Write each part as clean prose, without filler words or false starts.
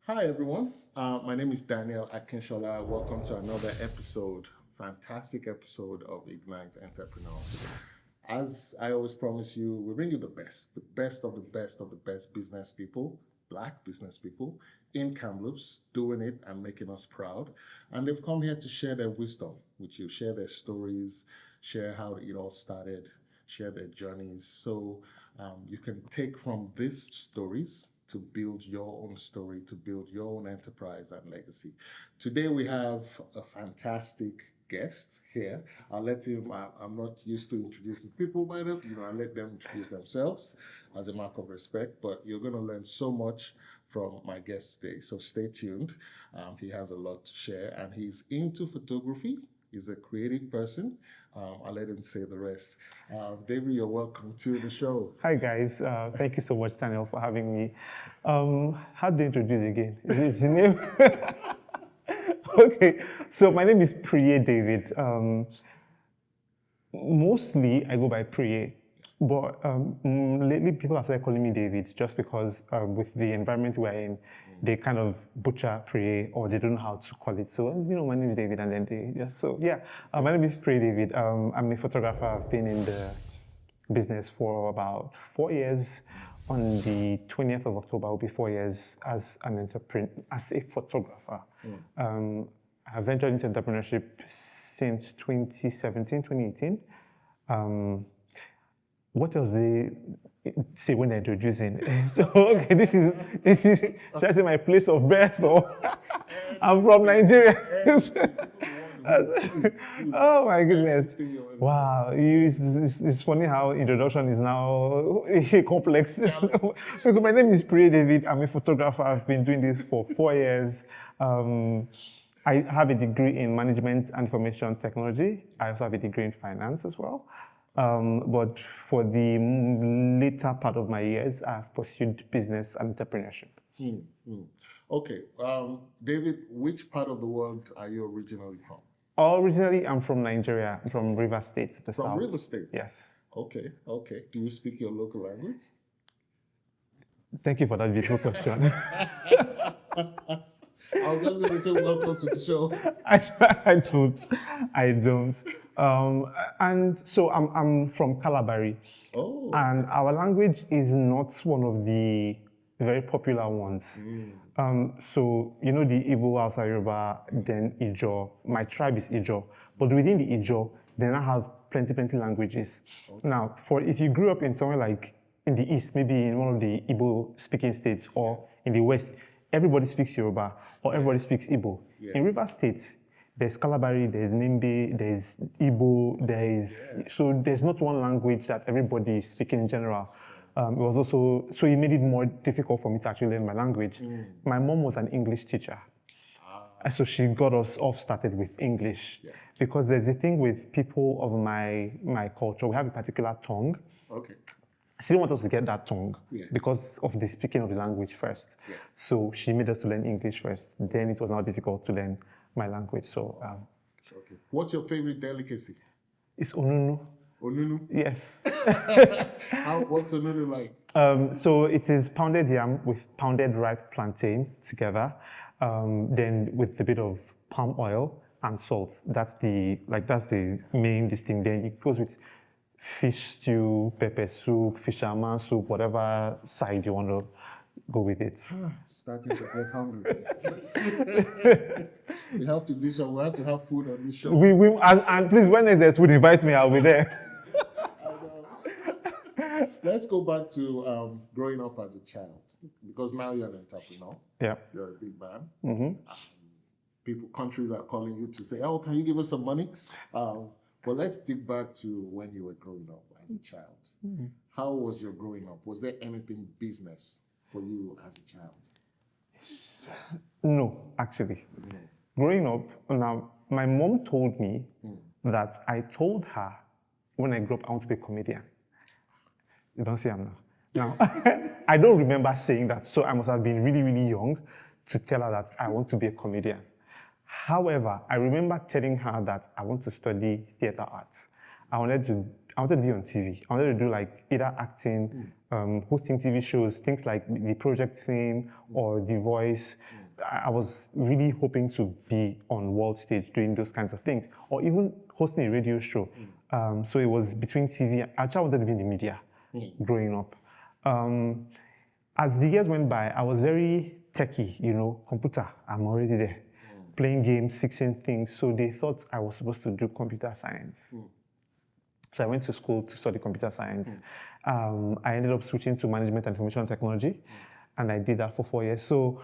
Hi everyone, my name is Daniel Akinshola. Welcome to another episode, fantastic episode of Ignite Entrepreneur. As I always promise you, we bring you the best of the best of the best business people, Black business people in Kamloops, doing it and making us proud. And they've come here to share their wisdom with you, share their stories, share how it all started, share their journeys. So you can take from these stories to build your own story, to build your own enterprise and legacy. Today we have a fantastic guest here. I'll let him, I'm not used to introducing people by them, I let them introduce themselves as a mark of respect, but you're gonna learn so much from my guest today, so stay tuned. He has a lot to share and he's into photography. He's a creative person. I'll let him say the rest. David, you're welcome to the show. Hi guys, thank you so much, Daniel, for having me. How do you introduce again? Is it the name? Okay, so my name is Priye David. Mostly I go by Priye, but lately people have started calling me David just because with the environment we're in, they kind of butcher Priye or they don't know how to call it. So, my name is David and then my name is Priye David. I'm a photographer. I've been in the business for about 4 years. On the 20th of October will be 4 years as an entrepreneur, as a photographer. I've ventured into entrepreneurship since 2017, 2018. What else they say when they're introducing? So, okay, this is, should I say my place of birth or I'm from Nigeria? Oh my goodness. Wow, it's funny how introduction is now complex. Because my name is Priye David, I'm a photographer, I've been doing this for 4 years. I have a degree in management and information technology. I also have a degree in finance as well. But for the later part of my years, I've pursued business and entrepreneurship. Okay, David, which part of the world are you originally from? Originally, I'm from Nigeria, I'm from River State, the south. From River State? Yes. Okay. Do you speak your local language? Thank you for that beautiful question. I was just going to say welcome to the show. I don't. And so I'm from Calabari. Oh. And our language is not one of the very popular ones. So, the Igbo, Hausa, Yoruba, then Ijo. My tribe is Ijo. But within the Ijo, then I have plenty languages. Okay. Now, if you grew up in somewhere like in the East, maybe in one of the Igbo speaking states, or in the West, everybody speaks Yoruba, or everybody speaks Igbo. Yeah. In River State, there's Calabari, there's Nimbe, there's Igbo, so there's not one language that everybody is speaking in general. It was also, so it made it more difficult for me to actually learn my language. My mom was an English teacher. So she got us off started with English. Yeah. Because there's a thing with people of my culture, we have a particular tongue. Okay. She didn't want us to get that tongue because of the speaking of the language first. Yeah. So she made us to learn English first. Then it was now difficult to learn my language. So, okay. What's your favorite delicacy? It's onunu. Onunu? Yes. What's onunu like? So it is pounded yam with pounded ripe plantain together, then with a bit of palm oil and salt. That's the main thing. Then it goes with fish stew, pepper soup, fisherman soup, whatever side you want to go with it. Starting to get hungry. We have to do so. We have to have food on this show. And please, when there's food, invite me. I'll be there. Let's go back to growing up as a child, because now you're an entrepreneur. Yeah, you're a big man. Countries are calling you to say, "Oh, can you give us some money?" But let's dig back to when you were growing up as a child. How was your growing up? Was there anything business for you as a child? No, actually. Growing up, now, my mom told me that I told her when I grew up, I want to be a comedian. You don't see I'm now. Now, I don't remember saying that, so I must have been really, really young to tell her that I want to be a comedian. However, I remember telling her that I want to study theater arts. I wanted to be on TV. I wanted to do like either acting, hosting TV shows, things like The Project Fame or The Voice. I was really hoping to be on world stage doing those kinds of things, or even hosting a radio show. So it was between TV. Actually, I wanted to be in the media growing up. As the years went by, I was very techie, computer, I'm already there. Playing games, fixing things. So they thought I was supposed to do computer science. So I went to school to study computer science. I ended up switching to management and information technology, and I did that for 4 years. So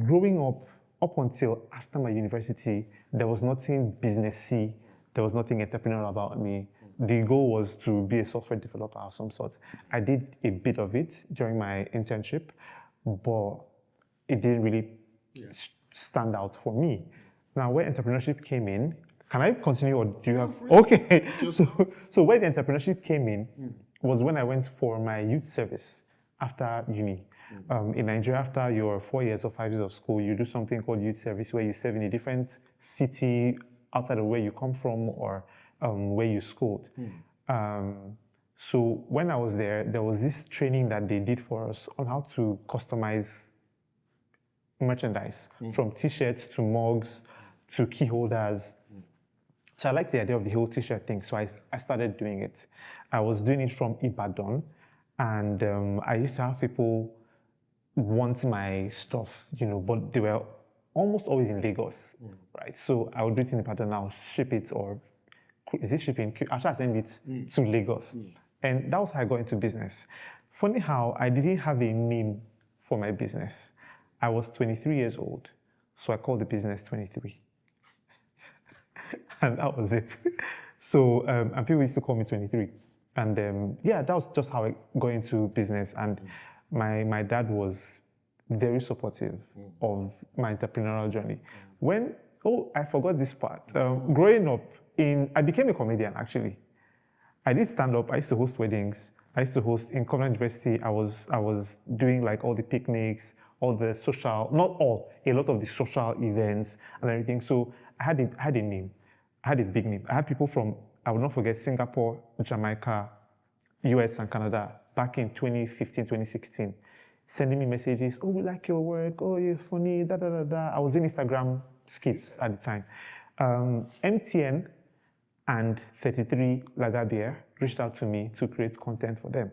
growing up until after my university, there was nothing businessy, there was nothing entrepreneurial about me. The goal was to be a software developer of some sort. I did a bit of it during my internship, but it didn't really stand out for me. Now, where entrepreneurship came in, can I continue or do you have? Okay. So where the entrepreneurship came in was when I went for my youth service after uni. In Nigeria, after your 4 years or 5 years of school, you do something called youth service where you serve in a different city outside of where you come from or where you schooled. So when I was there was this training that they did for us on how to customize merchandise, from t-shirts to mugs to key holders. So I liked the idea of the whole t-shirt thing, so I started doing it. I was doing it from Ibadan, and I used to have people want my stuff, but they were almost always in Lagos, right? So I would do it in Ibadan, I'll ship it, or is it shipping? Actually, I send it to Lagos. And that was how I got into business. Funny how I didn't have a name for my business. I was 23 years old, so I called the business 23. And that was it. So, and people used to call me 23. And that was just how I got into business. And my dad was very supportive of my entrepreneurial journey. I forgot this part. Growing up, I became a comedian, actually. I did stand up. I used to host weddings. I used to host in Covenant University. I was doing like all the picnics, all the social, not all, a lot of the social events and everything. So I had a name. I had a big name. I had people from, I will not forget, Singapore, Jamaica, US and Canada back in 2015, 2016, sending me messages. Oh, we like your work. Oh, you're funny, da, da, da, da. I was in Instagram skits at the time. MTN and 33 Lagabia reached out to me to create content for them.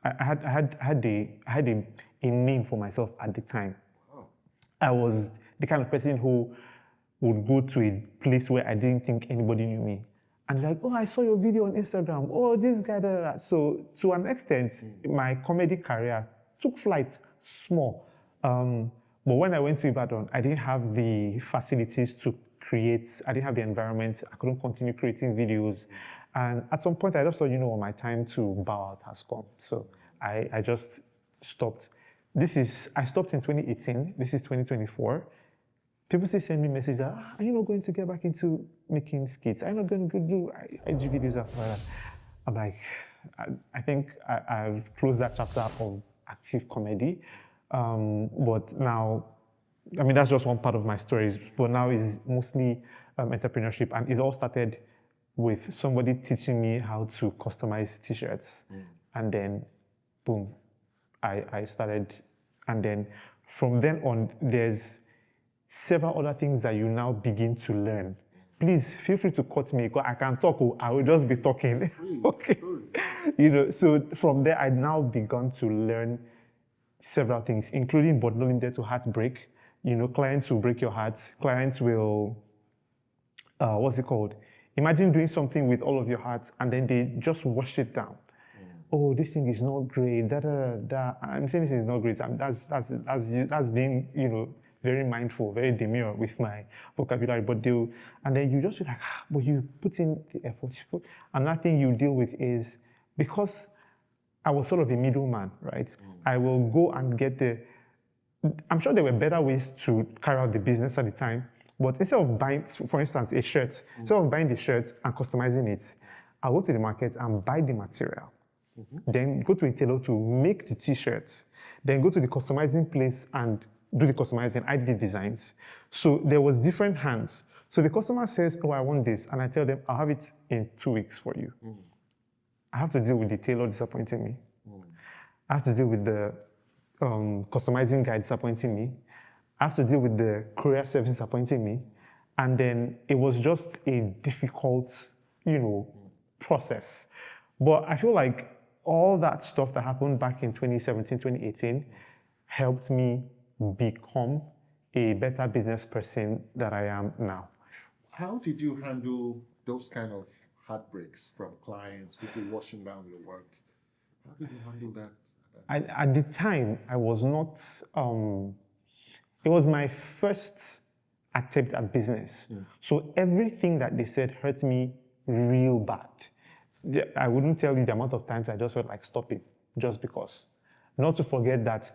I had a name for myself at the time. I was the kind of person who would go to a place where I didn't think anybody knew me. And like, oh, I saw your video on Instagram. Oh, this guy, da, da, da. So to an extent, my comedy career took flight small. But when I went to Ibadan, I didn't have the facilities to create. I didn't have the environment. I couldn't continue creating videos. And at some point, I just thought, my time to bow out has come. So I just stopped. I stopped in 2018. This is 2024. People still send me messages that, are you not going to get back into making skits? Are you not going to do IG videos after that? I'm like, I think I've closed that chapter of active comedy. But now, that's just one part of my stories, but now it's mostly entrepreneurship. And it all started with somebody teaching me how to customize t-shirts. And then, boom, I started. And then from then on, there's several other things that you now begin to learn. Please feel free to cut me, because I can talk, I will just be talking. Okay. So from there, I now begun to learn several things, including but not limited to heartbreak. Clients will break your heart. Clients will, what's it called? Imagine doing something with all of your heart and then they just wash it down. Oh, this thing is not great. I'm saying this is not great. That's being, very mindful, very demure with my vocabulary. And then you just feel like, but you put in the effort. Another thing you deal with is, because I was sort of a middleman, right? I will go and get the I'm sure there were better ways to carry out the business at the time, but instead of buying, for instance, a shirt, instead of buying the shirt and customizing it, I'll go to the market and buy the material. Then go to a tailor to make the t-shirts. Then go to the customizing place and do the customizing. I did the designs. So there was different hands. So the customer says, oh, I want this. And I tell them, I'll have it in 2 weeks for you. I have to deal with the tailor disappointing me. I have to deal with the customizing guy disappointing me. I have to deal with the courier service disappointing me. And then it was just a difficult, process. But I feel like all that stuff that happened back in 2017, 2018 helped me become a better business person that I am now. How did you handle those kind of heartbreaks from clients, people washing down your work? How did you handle that? At the time, I was not, it was my first attempt at business. So everything that they said hurt me real bad. I wouldn't tell you the amount of times I just felt like stopping just because. Not to forget that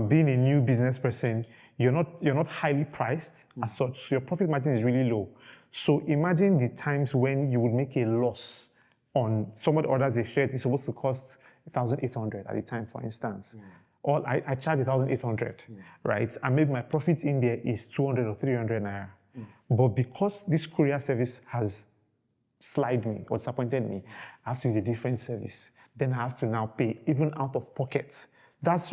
being a new business person, you're not highly priced as such, so your profit margin is really low. So imagine the times when you would make a loss on somebody orders a shirt, it's supposed to cost 1,800 at the time, for instance. Or I charge 1,800, right? And maybe my profit in there is 200 or 300 naira. But because this courier service has slide me or disappointed me, I have to use a different service. Then I have to now pay even out of pocket. That's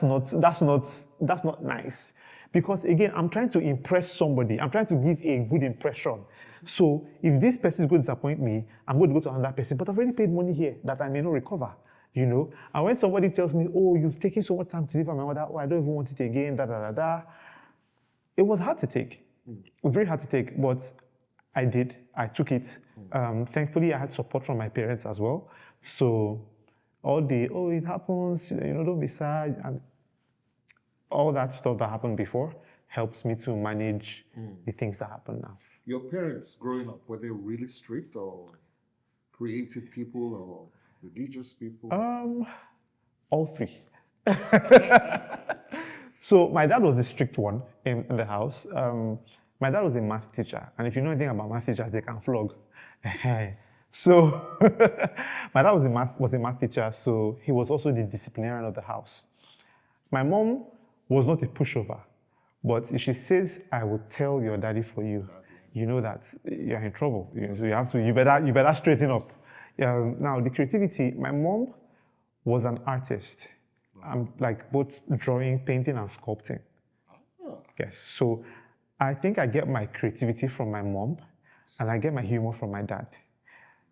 not nice. Because again, I'm trying to impress somebody. I'm trying to give a good impression. So if this person is going to disappoint me, I'm going to go to another person. But I've already paid money here that I may not recover. And when somebody tells me, oh, you've taken so much time to deliver my order, oh, I don't even want it again, it was hard to take. It was very hard to take, but I did. I took it. Thankfully, I had support from my parents as well. So all the, oh, it happens, don't be sad. And all that stuff that happened before helps me to manage the things that happen now. Your parents growing up, were they really strict or creative people or religious people? All three. So my dad was the strict one in the house. My dad was a math teacher, and if you know anything about math teachers, they can flog. So my dad was a math teacher, so he was also the disciplinarian of the house. My mom was not a pushover, but if she says, "I will tell your daddy for you," you know that you're in trouble. So you better straighten up. Now the creativity. My mom was an artist. I'm like both drawing, painting, and sculpting. Yes, so I think I get my creativity from my mom, and I get my humor from my dad.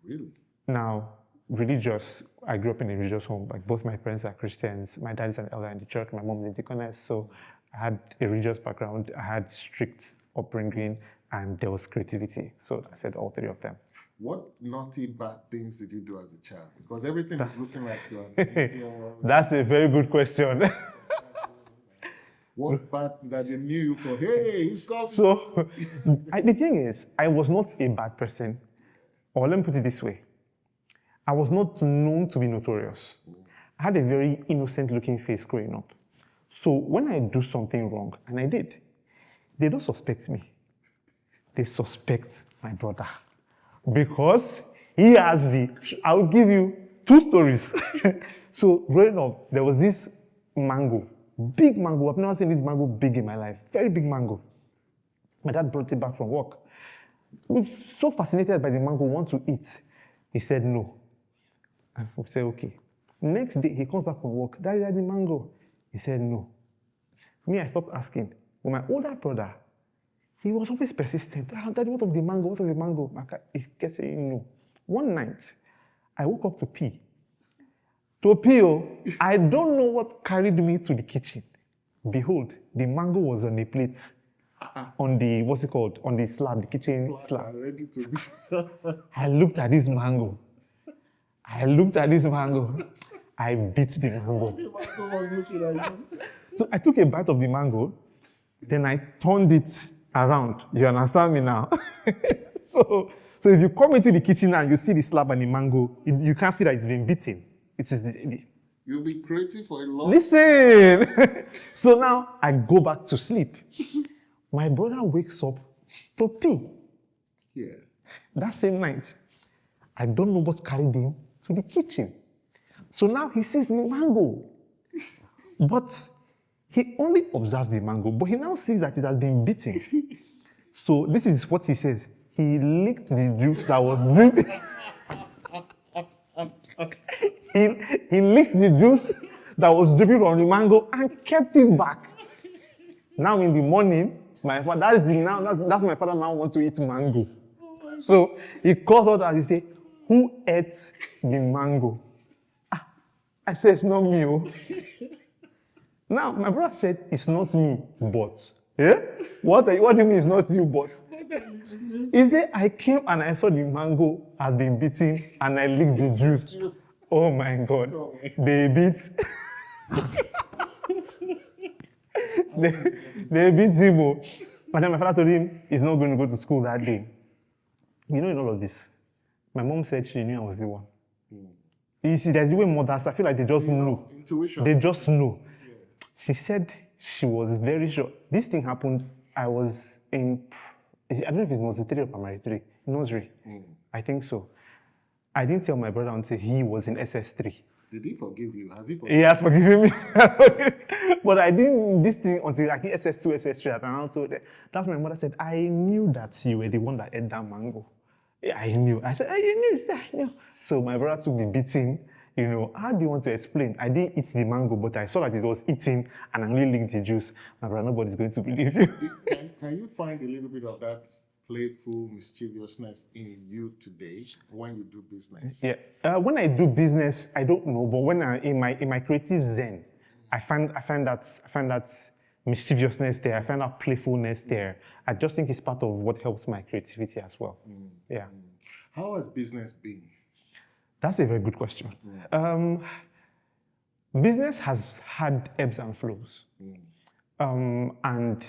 Really? Now, religious, I grew up in a religious home. Like both my parents are Christians. My dad is an elder in the church. My mom is a deaconess. So I had a religious background. I had strict upbringing, and there was creativity. So I said all three of them. What naughty, bad things did you do as a child? Because everything is looking like you're That's a very good question. What bad that they knew you for? Hey, he's coming. So the thing is, I was not a bad person. Or let me put it this way. I was not known to be notorious. I had a very innocent-looking face growing up. So when I do something wrong, and I did, they don't suspect me. They suspect my brother. Because he has I'll give you 2 stories. So growing up, there was this mango, big mango. I've never seen this mango big in my life. Very big mango. My dad brought it back from work. He was so fascinated by the mango, want to eat. He said no. And we said, okay. Next day, he comes back from work. Daddy, mango. He said no. Me, I stopped asking. But my older brother, he was always persistent. Daddy, what of the mango? What of the mango? He kept saying no. One night, I woke up to pee. I don't know what carried me to the kitchen. Behold, the mango was on a plate. On the, what's it called? On the slab, the kitchen slab. Ready to be. I looked at this mango. I beat the mango. The mango was looking at you. So I took a bite of the mango, then I turned it around. You understand me now? So if you come into the kitchen and you see the slab and the mango, you can't see that it's been beaten. It is You'll be creative for a long Listen. So now I go back to sleep. My brother wakes up to pee. Yeah. That same night, I don't know what carried him to the kitchen. So now he sees the mango. But he only observes the mango, but he now sees that it has been beaten. So this is what he says. He licked the juice that was dripping. he licked the juice that was dripping from the mango and kept it back. Now in the morning, my father, that's my father now want to eat mango. So he calls out and he say, "Who ate the mango?" I said, "It's not me." Oh. Now my brother said, "It's not me, but." Yeah? What do you mean it's not you, but? He said, "I came and I saw the mango has been beaten and I licked the juice." Oh my God. They beat. they beat him. Oh. And then my father told him he's not going to go to school that day. You know, in all of this, my mom said she knew I was the one. You see, there's way mothers, I feel like they just know. Intuition. They just know. Yeah. She said she was very sure. This thing happened, I was in, I don't know if it was nursery 3 or primary 3. Nursery. I think so. I didn't tell my brother until he was in SS3. Did he forgive you? Has he forgiven you? He has forgiven me. But I didn't this thing until like SS2, SS3. And I told them. That's when my mother said, "I knew that you were the one that ate that mango." Yeah, I knew. I said, "I knew. I knew." So my brother took the beating. You know, how do you want to explain? I didn't eat the mango, but I saw that it was eating and I only licked the juice. My brother, nobody's going to believe you. Can you find a little bit of that playful mischievousness in you today when you do business? Yeah. When I do business, I don't know, but when in my creatives, then I find that mischievousness there. I find that playfulness there. I just think it's part of what helps my creativity as well. Yeah. How has business been? That's a very good question. Business has had ebbs and flows, and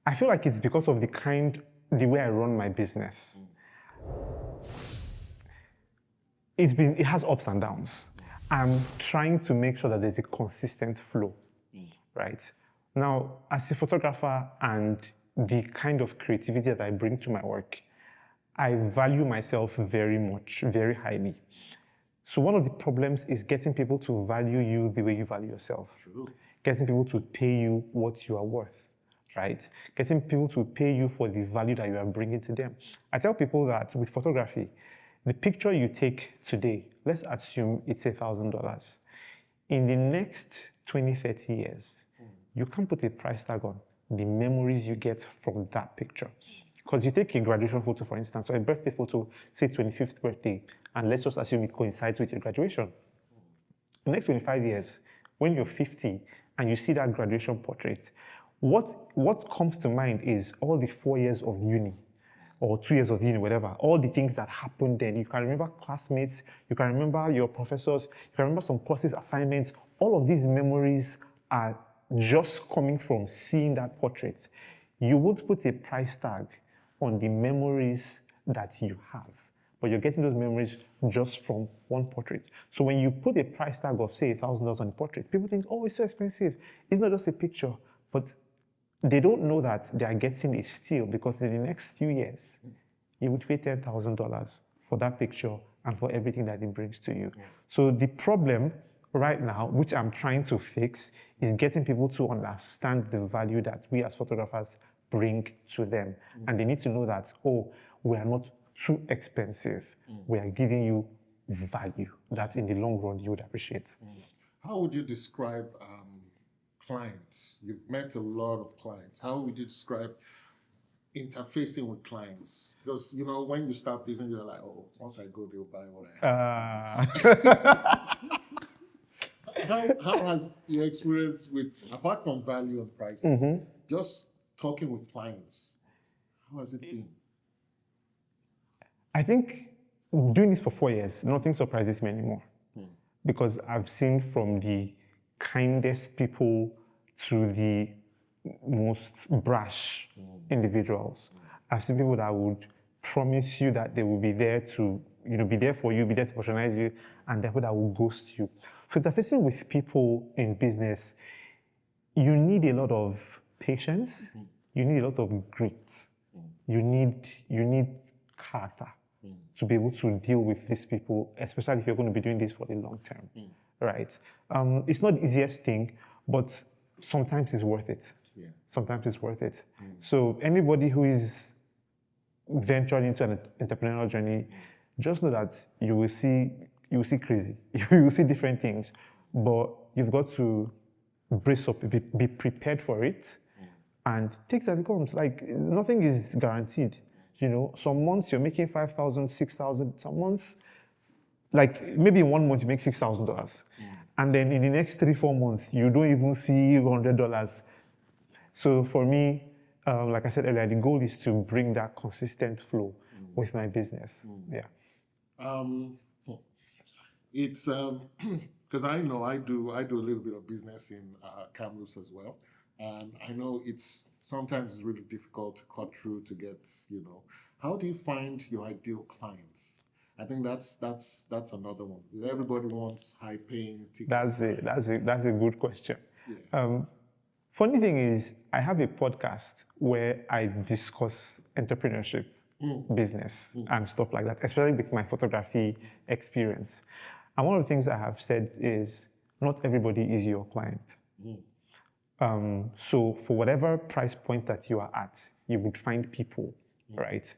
I feel like it's because of the way I run my business. It has ups and downs. I'm trying to make sure that there's a consistent flow, right? Now, as a photographer and the kind of creativity that I bring to my work, I value myself very much, very highly. So one of the problems is getting people to value you the way you value yourself. True. Getting people to pay you what you are worth, right? Getting people to pay you for the value that you are bringing to them. I tell people that with photography, the picture you take today, let's assume it's $1,000. In the next 20, 30 years, you can't put a price tag on the memories you get from that picture. Because you take a graduation photo, for instance, or a birthday photo, say 25th birthday, and let's just assume it coincides with your graduation. The next 25 years, when you're 50 and you see that graduation portrait, what comes to mind is all the 4 years of uni, or 2 years of uni, whatever, all the things that happened then. You can remember classmates, you can remember your professors, you can remember some courses, assignments. All of these memories are just coming from seeing that portrait. You won't put a price tag on the memories that you have, but you're getting those memories just from one portrait. So when you put a price tag of, say, $1,000 on the portrait, people think, "Oh, it's so expensive." It's not just a picture, but they don't know that they are getting a steal, because in the next few years, you would pay $10,000 for that picture and for everything that it brings to you. So the problem right now, which I'm trying to fix, is getting people to understand the value that we as photographers bring to them. And they need to know that, oh, we are not too expensive. We are giving you value that in the long run you would appreciate. How would you describe clients? You've met a lot of clients. How would you describe interfacing with clients? Because, you know, when you start business, you're like, "Oh, once I go, they'll buy what I have." How has your experience with, apart from value and pricing, just talking with clients, how has it been? I think doing this for 4 years, nothing surprises me anymore. Because I've seen from the kindest people to the most brash individuals. I've seen people that would promise you that they will be there to be there for you, be there to patronize you, and there are people that will ghost you. So interfacing with people in business, you need a lot of patience, you need a lot of grit, you need character to be able to deal with these people, especially if you're going to be doing this for the long term, right? It's not the easiest thing, but sometimes it's worth it. Yeah. Sometimes it's worth it. So anybody who is venturing into an entrepreneurial journey, just know that you will see crazy, you will see different things, but you've got to brace up, be prepared for it, and take it as it comes. Like nothing is guaranteed. Some months you're making 5,000, 6,000. Some months, like maybe in 1 month you make $6,000, and then in the next 3-4 months you don't even see $100. So for me, like I said earlier, the goal is to bring that consistent flow with my business. Yeah. It's because I know I do a little bit of business in Kamloops as well, and I know it's sometimes it's really difficult to cut through to get. How do you find your ideal clients? I think that's another one. Everybody wants high paying tickets. That's a good question. Yeah. Funny thing is, I have a podcast where I discuss entrepreneurship, business, and stuff like that, especially with my photography experience. And one of the things I have said is, not everybody is your client. So for whatever price point that you are at, you would find people, right?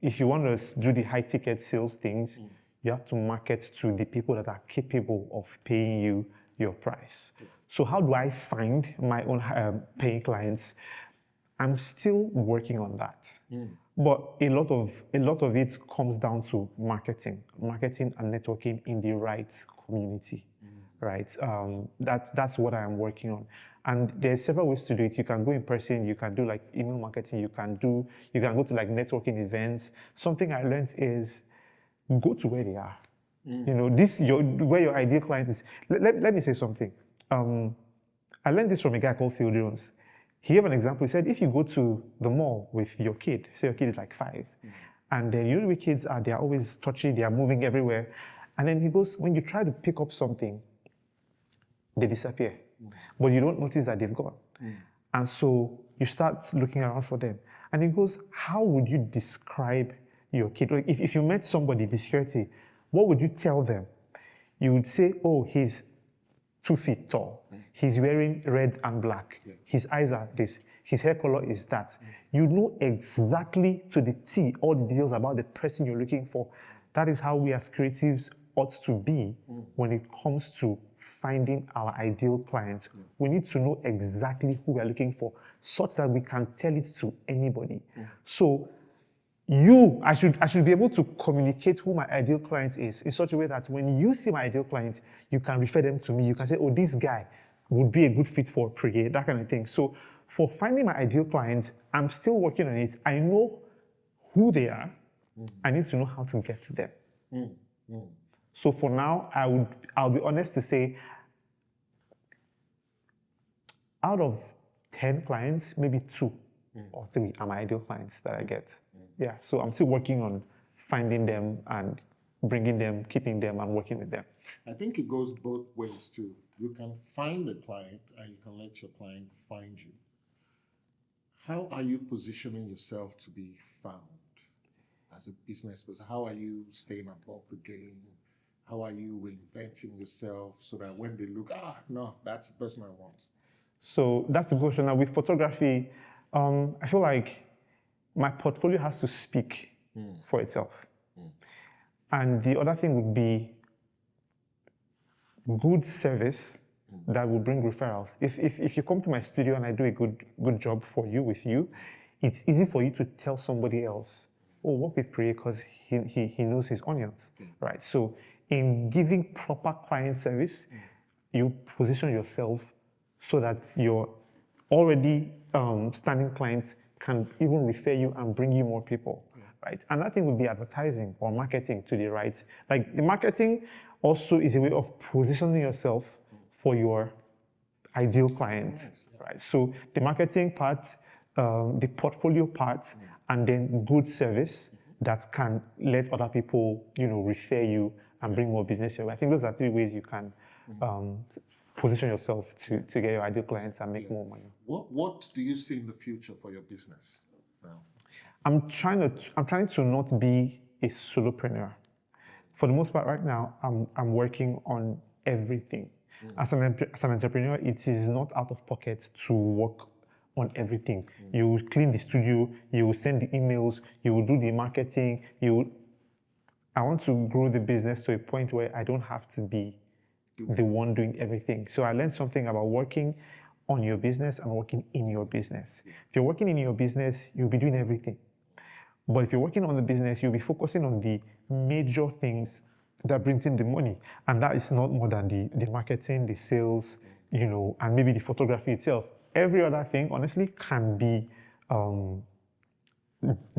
If you want to do the high ticket sales things, you have to market to the people that are capable of paying you your price. So how do I find my own paying clients? I'm still working on that. But a lot of it comes down to marketing and networking in the right community, right? That's what I am working on. And there's several ways to do it. You can go in person, you can do like email marketing, you can go to like networking events. Something I learned is go to where they are. Where your ideal client is. Let me say something. I learned this from a guy called Phil Jones. He gave an example. He said, if you go to the mall with your kid, say your kid is like 5, and then the way kids are, they are always touchy, they are moving everywhere. And then he goes, when you try to pick up something, they disappear. But you don't notice that they've gone. And so you start looking around for them. And he goes, how would you describe your kid? Like if you met somebody, the security, what would you tell them? You would say, oh, he's 2 feet tall. He's wearing red and black. His eyes are this. His hair color is that. You know exactly to the T all the details about the person you're looking for. That is how we as creatives ought to be when it comes to finding our ideal clients. We need to know exactly who we are looking for such that we can tell it to anybody. So I should be able to communicate who my ideal client is in such a way that when you see my ideal client, you can refer them to me. You can say, oh, this guy would be a good fit for Priye, that kind of thing. So for finding my ideal clients, I'm still working on it. I know who they are. I need to know how to get to them. So for now, I'll be honest to say, out of 10 clients, maybe 2 or 3 are my ideal clients that I get. Yeah, so I'm still working on finding them and bringing them, keeping them, and working with them. I think it goes both ways too. You can find a client and you can let your client find you. How are you positioning yourself to be found as a business person? How are you staying above the game? How are you reinventing yourself so that when they look, no, that's the person I want? So that's the question. Now with photography, I feel like my portfolio has to speak for itself. And the other thing would be good service that will bring referrals. If you come to my studio and I do a good job for you, with you, it's easy for you to tell somebody else, oh, work with Priye because he knows his onions, right? So in giving proper client service, you position yourself so that your already standing clients can even refer you and bring you more people, right? And that thing would be advertising or marketing to the right. Like the marketing also is a way of positioning yourself for your ideal client, right? So the marketing part, the portfolio part, and then good service, that can let other people, refer you and bring more business your way. I think those are three ways you can position yourself to get your ideal clients and make more money. What do you see in the future for your business now? I'm trying to not be a solopreneur. For the most part, right now, I'm working on everything. As an entrepreneur, it is not out of pocket to work on everything. You will clean the studio, you will send the emails, you will do the marketing. I want to grow the business to a point where I don't have to be the one doing everything. So I learned something about working on your business and working in your business. If you're working in your business, you'll be doing everything. But if you're working on the business, you'll be focusing on the major things that brings in the money. And that is not more than the marketing, the sales, and maybe the photography itself. Every other thing, honestly, can be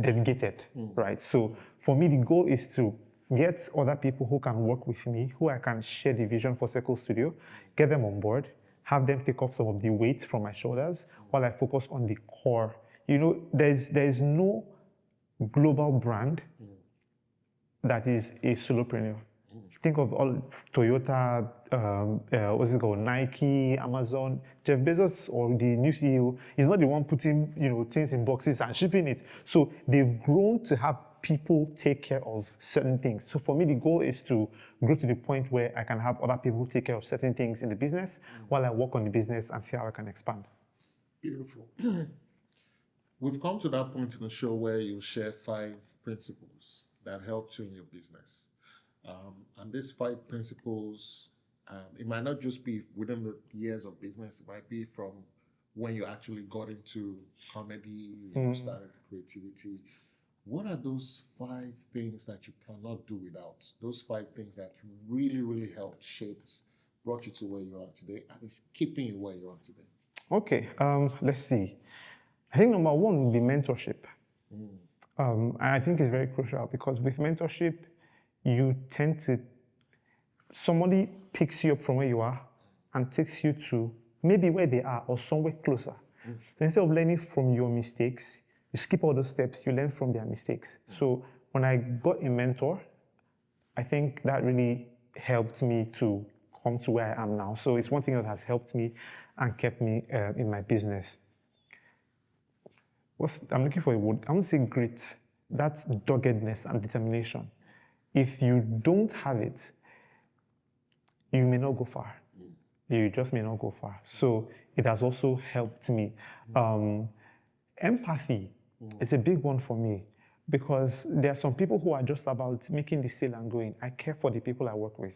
delegated, right? So for me, the goal is to get other people who can work with me, who I can share the vision for Circle Studio, get them on board, have them take off some of the weight from my shoulders while I focus on the core. There's no global brand that is a solopreneur. Think of all Toyota, what's it called, Nike, Amazon. Jeff Bezos, or the new CEO, is not the one putting things in boxes and shipping it. So they've grown to have people take care of certain things. So for me, the goal is to grow to the point where I can have other people take care of certain things in the business while I work on the business and see how I can expand. Beautiful. We've come to that point in the show where you share 5 principles that helped you in your business. And these 5 principles, it might not just be within the years of business, it might be from when you actually got into comedy, started creativity. What are those 5 things that you cannot do without? Those 5 things that really, really helped, shaped, brought you to where you are today, and is keeping you where you are today? Okay, let's see. I think number 1 would be mentorship. And I think it's very crucial because with mentorship, you tend to, somebody picks you up from where you are and takes you to maybe where they are or somewhere closer. So instead of learning from your mistakes, you skip all those steps, you learn from their mistakes. So when I got a mentor, I think that really helped me to come to where I am now. So it's one thing that has helped me and kept me in my business. I'm looking for a word. I want to say grit. That's doggedness and determination. If you don't have it, you may not go far. You just may not go far. So it has also helped me. Empathy is a big one for me because there are some people who are just about making the sale and going. I care for the people I work with.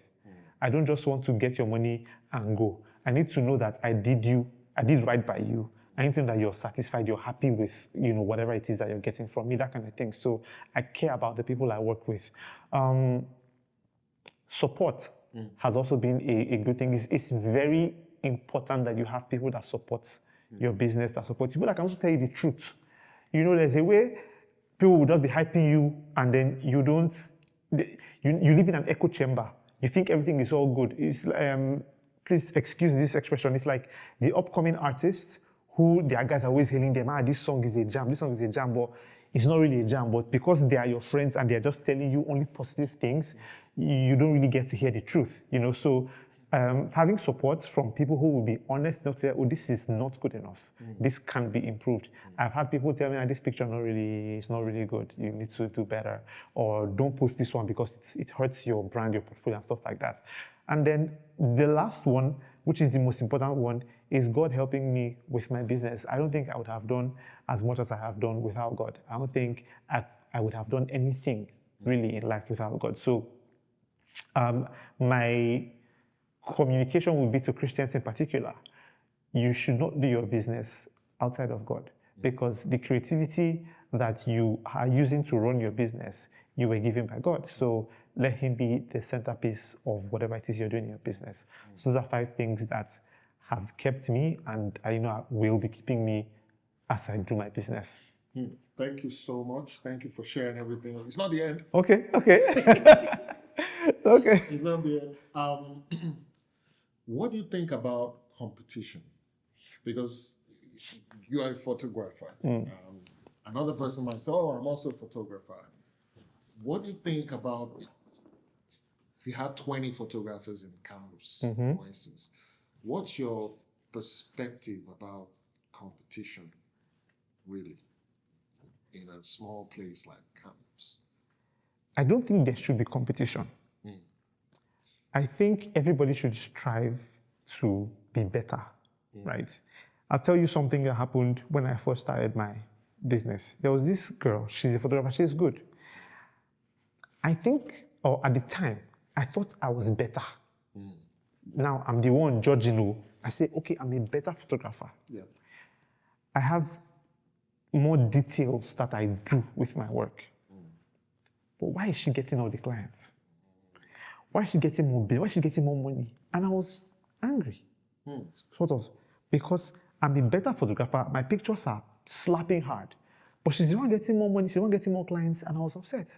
I don't just want to get your money and go. I need to know that I did right by you. I need to know that you're satisfied, you're happy with whatever it is that you're getting from me, that kind of thing. So I care about the people I work with. Support has also been a good thing. It's very important that you have people that support your business, that support you. But I can also tell you the truth. There's a way people will just be hyping you and then you live in an echo chamber. You think everything is all good. It's please excuse this expression. It's like the upcoming artist who their guys are always hailing them, this song is a jam, but it's not really a jam. But because they are your friends and they're just telling you only positive things, you don't really get to hear the truth, So having support from people who will be honest enough to say, this is not good enough. This can be improved. I've had people tell me, this picture it's not really good. You need to do better. Or don't post this one because it hurts your brand, your portfolio, and stuff like that. And then the last one, which is the most important one, is God helping me with my business. I don't think I would have done as much as I have done without God. I don't think I would have done anything really in life without God. So my communication would be to Christians in particular. You should not do your business outside of God because the creativity that you are using to run your business, you were given by God. So let Him be the centerpiece of whatever it is you're doing in your business. So those are 5 things that have kept me and will be keeping me as I do my business. Thank you so much. Thank you for sharing everything. It's not the end. Okay. Okay. It's not the end. What do you think about competition? Because you are a photographer. Another person might say, I'm also a photographer. what do you think about if you have 20 photographers in campus, Mm-hmm. for instance? What's your perspective about competition, really, in a small place like campus? I don't think there should be competition. Mm. I think everybody should strive to be better, right? I'll tell you something that happened when I first started my business. There was this girl, she's a photographer, she's good. I think, or at the time, I thought I was better. Now I'm the one judging who. I say, okay, I'm a better photographer. Yeah. I have more details that I do with my work. But why is she getting all the clients? Why is she getting more bill? Why is she getting more money? And I was angry, sort of, because I'm a better photographer. My pictures are slapping hard. But she's the one getting more money, she's the one getting more clients, and I was upset.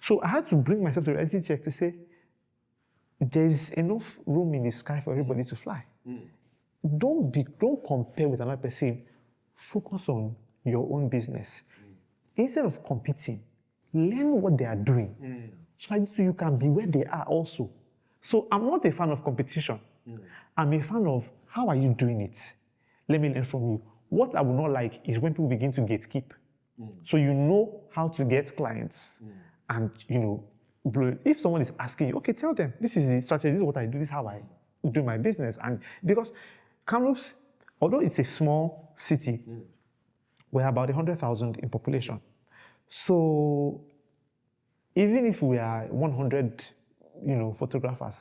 So I had to bring myself to a reality check to say, there's enough room in the sky for everybody to fly. Don't compare with another person. Focus on your own business. Instead of competing, learn what they are doing. So that you can be where they are also. So I'm not a fan of competition. I'm a fan of how are you doing it? Let me learn from you. What I would not like is when people begin to gatekeep. So you know how to get clients. And if someone is asking you, okay, tell them, this is the strategy, this is what I do, this is how I do my business. And because Kamloops, although it's a small city, we're about 100,000 in population. So even if we are 100, photographers,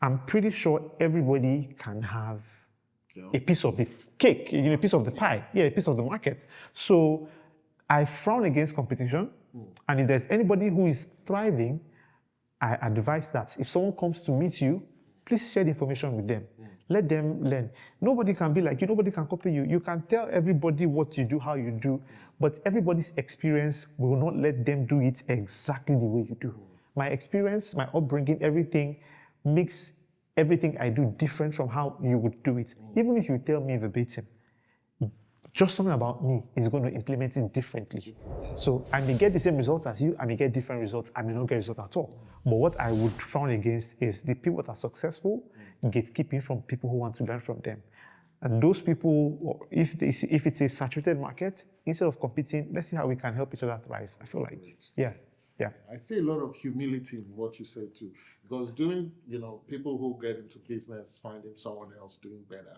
I'm pretty sure everybody can have a piece of the cake, a piece of the pie, a piece of the market. So I frown against competition. And if there's anybody who is thriving, I advise that if someone comes to meet you, please share the information with them. Let them learn. Nobody can be like you, nobody can copy you. You can tell everybody what you do, how you do, but everybody's experience will not let them do it exactly the way you do. My experience, my upbringing, everything makes everything I do different from how you would do it. Even if you tell me verbatim, just something about me is going to implement it differently. So I may get the same results as you, I may get different results, I may not get results at all. But what I would frown against is the people that are successful gatekeeping from people who want to learn from them. And those people, if it's a saturated market, instead of competing, let's see how we can help each other thrive. I feel like, yeah. I see a lot of humility in what you said too, because doing, people who get into business, finding someone else doing better,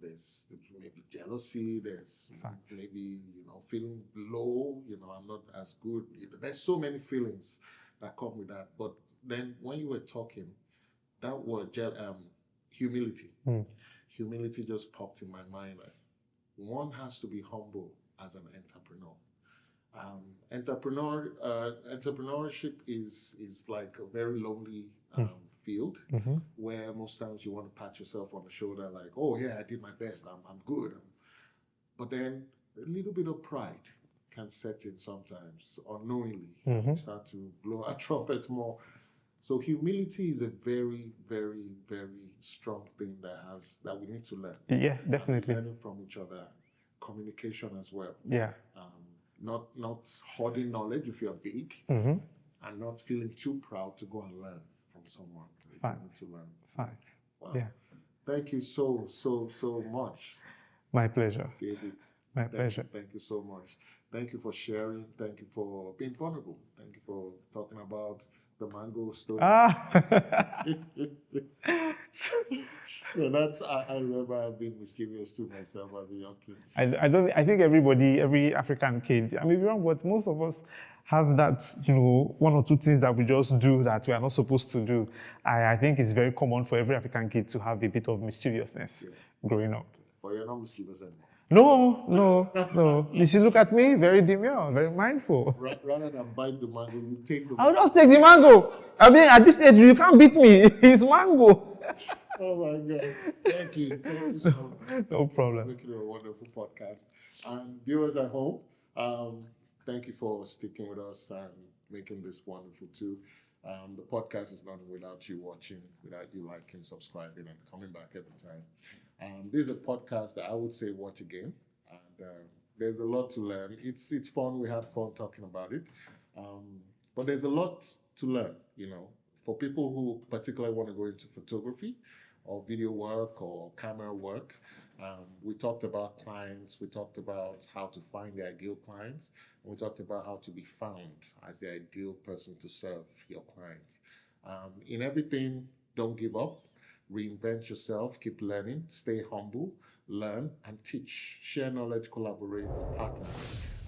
there's maybe jealousy, there's maybe, feeling low, I'm not as good. There's so many feelings that come with that. But then when you were talking, that word, humility, humility just popped in my mind. Like, one has to be humble as an entrepreneur. Entrepreneurship is like a very lonely field where most times you want to pat yourself on the shoulder like, oh yeah, I did my best, I'm good. But then a little bit of pride can set in sometimes unknowingly. We start to blow our trumpets more. So humility is a very, very, very strong thing that we need to learn. Yeah, definitely. Learning from each other, communication as well. Yeah. Not hoarding knowledge if you're big, and not feeling too proud to go and learn from someone. Facts. You need to learn. Facts. Wow. Yeah. Thank you so much, My pleasure. David. My pleasure. Thank you so much. Thank you for sharing. Thank you for being vulnerable. Thank you for talking about the mango story. So that's I remember being mischievous to myself as a young kid. I think every African kid, most of us have that, one or two things that we just do that we are not supposed to do. I think it's very common for every African kid to have a bit of mischievousness growing up. But you're not mischievous anymore. No. You should look at me, very demure, very mindful. Rather than bite the mango, you take the I'll just take the mango. I mean, at this age, you can't beat me. It's mango. Oh my God. Thank you. Thank you so much. No problem. Making it a wonderful podcast. And viewers at home, thank you for sticking with us and making this wonderful too. The podcast is not without you watching, without you liking, subscribing, and coming back every time. This is a podcast that I would say watch again. And there's a lot to learn. It's fun. We had fun talking about it. But there's a lot to learn, you know, for people who particularly want to go into photography or video work or camera work. We talked about clients, we talked about how to find the ideal clients, and we talked about how to be found as the ideal person to serve your clients. In everything, don't give up, reinvent yourself, keep learning, stay humble, learn and teach, share knowledge, collaborate, partner,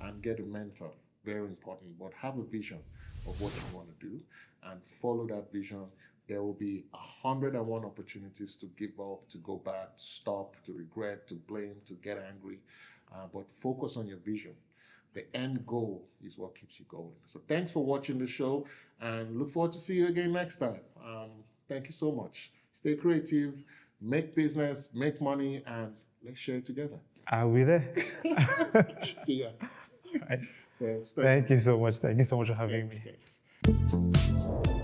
and get a mentor. Very important, but have a vision of what you want to do and follow that vision. There will be 101 opportunities to give up, to go back, to stop, to regret, to blame, to get angry. But focus on your vision. The end goal is what keeps you going. So thanks for watching the show and look forward to see you again next time. Thank you so much. Stay creative, make business, make money, and let's share it together. Are we there? See ya. Right. Thanks. Thank you so much. Thank you so much for having me. Thanks.